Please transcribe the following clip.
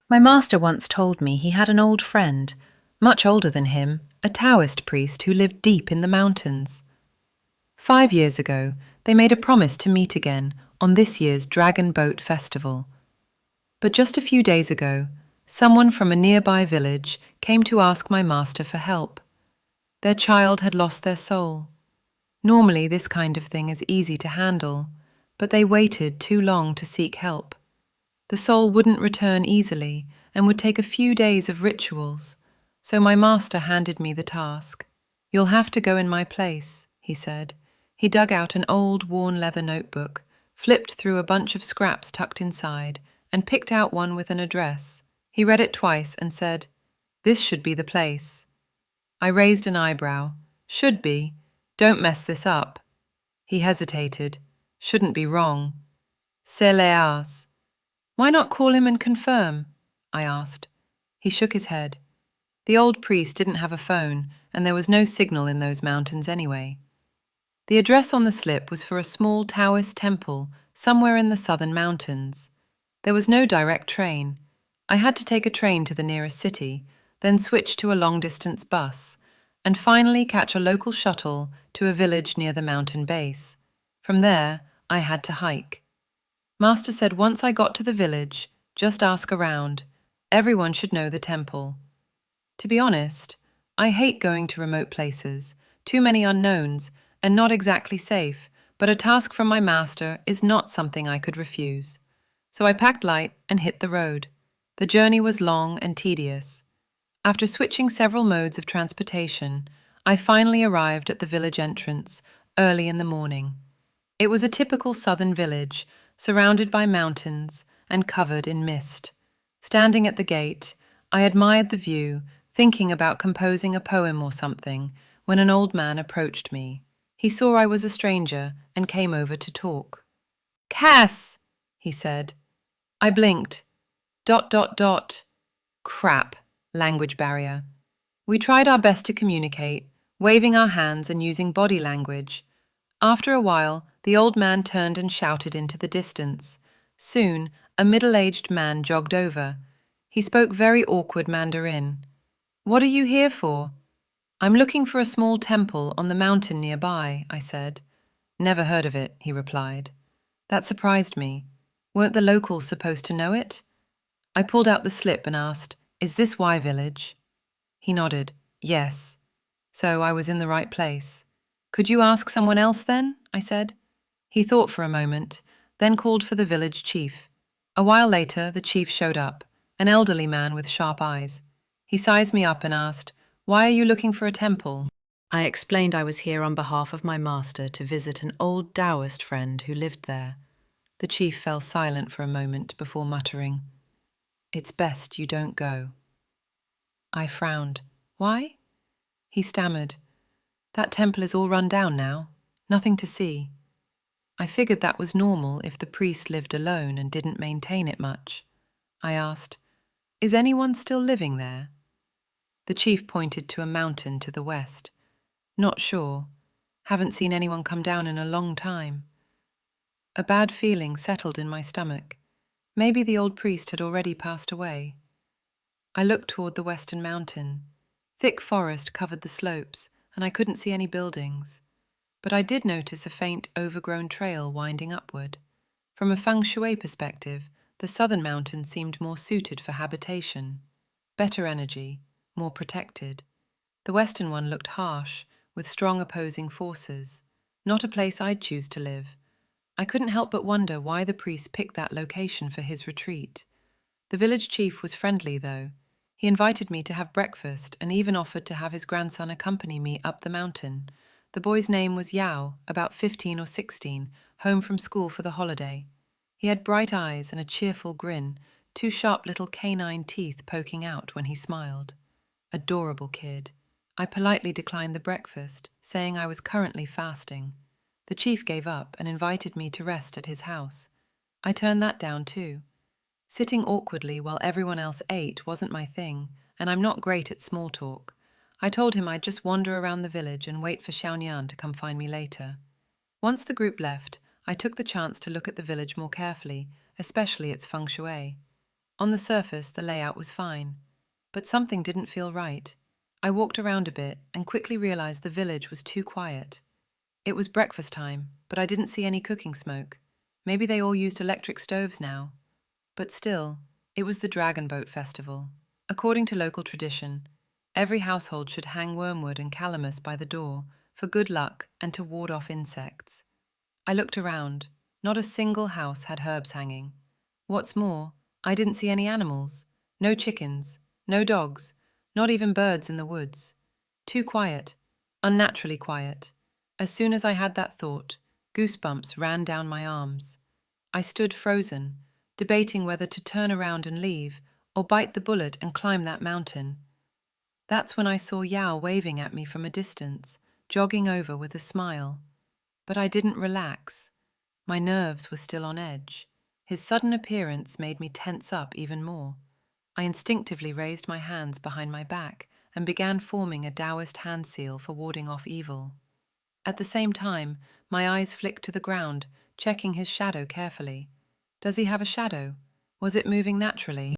My master once told me he had an old friend, much older than him, a Taoist priest who lived deep in the mountains. 5 years ago, they made a promise to meet again on this year's Dragon Boat Festival. But just a few days ago, someone from a nearby village came to ask my master for help. Their child had lost their soul. Normally, this kind of thing is easy to handle, but they waited too long to seek help. The soul wouldn't return easily and would take a few days of rituals, so my master handed me the task. "You'll have to go in my place," he said. He dug out an old, worn leather notebook, flipped through a bunch of scraps tucked inside, and picked out one with an address. He read it twice and said, "This should be the place." I raised an eyebrow. "Should be? Don't mess this up." He hesitated. "Shouldn't be wrong." "C'est l'as." "Why not call him and confirm?" I asked. He shook his head. The old priest didn't have a phone, and there was no signal in those mountains anyway. The address on the slip was for a small Taoist temple somewhere in the southern mountains. There was no direct train. I had to take a train to the nearest city, then switch to a long-distance bus, and finally catch a local shuttle to a village near the mountain base. From there, I had to hike. Master said once I got to the village, just ask around. Everyone should know the temple. To be honest, I hate going to remote places, too many unknowns, and not exactly safe, but a task from my master is not something I could refuse. So I packed light and hit the road. The journey was long and tedious. After switching several modes of transportation, I finally arrived at the village entrance early in the morning. It was a typical southern village, surrounded by mountains and covered in mist. Standing at the gate, I admired the view, thinking about composing a poem or something, when an old man approached me. He saw I was a stranger and came over to talk. "Cass!" he said. I blinked. ... Crap, language barrier. We tried our best to communicate, waving our hands and using body language. After a while, the old man turned and shouted into the distance. Soon, a middle-aged man jogged over. He spoke very awkward Mandarin. "What are you here for?" "I'm looking for a small temple on the mountain nearby," I said. "Never heard of it," he replied. That surprised me. Weren't the locals supposed to know it? I pulled out the slip and asked, "Is this Y Village?" He nodded. "Yes." So I was in the right place. "Could you ask someone else then?" I said. He thought for a moment, then called for the village chief. A while later, the chief showed up, an elderly man with sharp eyes. He sized me up and asked, "Why are you looking for a temple?" I explained I was here on behalf of my master to visit an old Taoist friend who lived there. The chief fell silent for a moment before muttering, "It's best you don't go." I frowned. "Why?" He stammered, "That temple is all run down now. Nothing to see." I figured that was normal if the priest lived alone and didn't maintain it much. I asked, "Is anyone still living there?" The chief pointed to a mountain to the west. "Not sure. Haven't seen anyone come down in a long time." A bad feeling settled in my stomach. Maybe the old priest had already passed away. I looked toward the western mountain. Thick forest covered the slopes, and I couldn't see any buildings. But I did notice a faint, overgrown trail winding upward. From a feng shui perspective, the southern mountain seemed more suited for habitation. Better energy, more protected. The western one looked harsh, with strong opposing forces. Not a place I'd choose to live. I couldn't help but wonder why the priest picked that location for his retreat. The village chief was friendly, though. He invited me to have breakfast and even offered to have his grandson accompany me up the mountain. The boy's name was Yao, about 15 or 16, home from school for the holiday. He had bright eyes and a cheerful grin, two sharp little canine teeth poking out when he smiled. Adorable kid. I politely declined the breakfast, saying I was currently fasting. The chief gave up and invited me to rest at his house. I turned that down too. Sitting awkwardly while everyone else ate wasn't my thing, and I'm not great at small talk. I told him I'd just wander around the village and wait for Xiaoyan to come find me later. Once the group left, I took the chance to look at the village more carefully, especially its feng shui. On the surface, the layout was fine, but something didn't feel right. I walked around a bit and quickly realized the village was too quiet. It was breakfast time, but I didn't see any cooking smoke. Maybe they all used electric stoves now. But still, it was the Dragon Boat Festival. According to local tradition, every household should hang wormwood and calamus by the door for good luck and to ward off insects. I looked around. Not a single house had herbs hanging. What's more, I didn't see any animals. No chickens, no dogs, not even birds in the woods. Too quiet, unnaturally quiet. As soon as I had that thought, goosebumps ran down my arms. I stood frozen, debating whether to turn around and leave or bite the bullet and climb that mountain. That's when I saw Yao waving at me from a distance, jogging over with a smile. But I didn't relax. My nerves were still on edge. His sudden appearance made me tense up even more. I instinctively raised my hands behind my back and began forming a Taoist hand seal for warding off evil. At the same time, my eyes flicked to the ground, checking his shadow carefully. Does he have a shadow? Was it moving naturally?